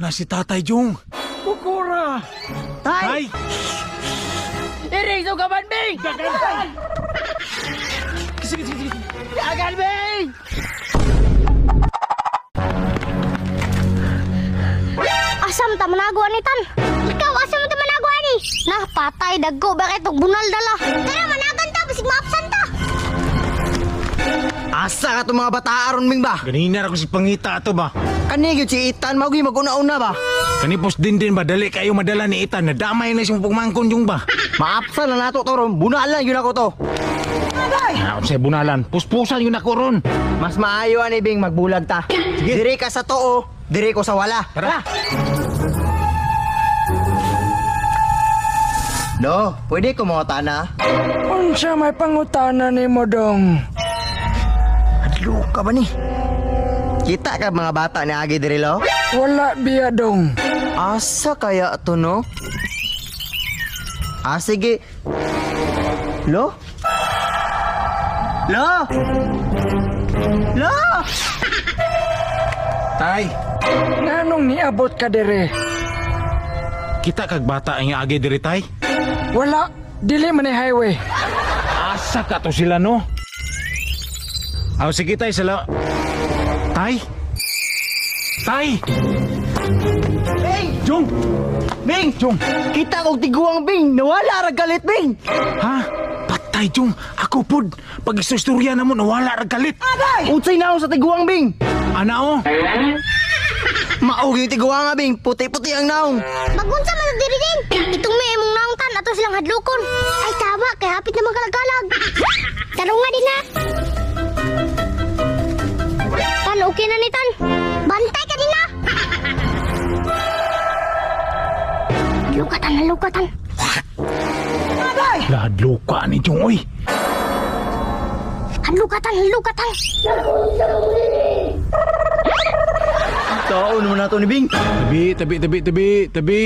na si Tatay Jong. Kukura! Tay! Iring sugaban, Bing! Gagan! Sige, sige, sige. Gagan, Bing! Asam ta managawa ni Tan? Ikaw, asam ta managawa ni? Nah, patay, dagko, bakit ito bunal dala? Tara, managan ta, bisig maapsan ta. Asa ka itong mga bata aron Ming ba? Ganina ako si Pangita ato ba? Kanigyo si Itan, maugi mag-una-una ba? Kanipos din ba? Dali kayo madala ni Itan. Nadamay na siyang pagmangkon yung ba? Maapsa na nato to ron, bunalan yun ako to. Ako sa bunalan. Puspusan yun ako ron. Mas maayo ani Bing, magbulag ta. Diri ka sa too, diri ko sa wala. Tara. No, pwede ko mga tana. Unsa may pangutana ni mo dong? Adlo ka ba ni? Kita ka mga bata ni Agi diri lo? Wala biya dong. Asa kaya to no? Ah, sige. Lo? Lo? Lo? Tay, Nganong niabot ka dire? kita kag bata ang agi diri tay. Wala, dili man ni highway. Asa ka to sila no? Aw sige tay sila. Tay? Tay! Bing! Jong! Bing! Jong! Kita kong tiguang Bing! Nawala ra galit Bing! Ha? Patay Jong! Ako pud! Pag istorya na mo nawala ra galit. Utsay na ako sa tiguang Bing! Ana o! Maog yung tiguang nga Bing! Puti-puti ang naong! Magunsa man diri din. Itong may imong naungtan ato silang hadlokon. Ay tama, kay hapit na magkalagalag. Tarong nga din na. Tan, okay na ni Tan. Bantay ka din na. Lukatan na lukatan. Ladlo ka ni Jong oy! Lukatan, lukatan. Taon naman na to ni Bing! Tabi!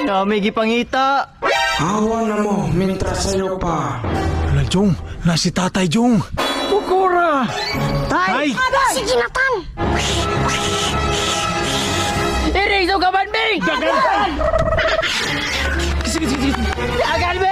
Na may gipangita! Hawa na mo, mintra sa'yo pa. Wala Jong! Na si Tatay Jong! Kukura! Tay! Sige na, Tan. Iring sugaban, Bing! Gagan! Sige, sige, sige! Gagan, Bing!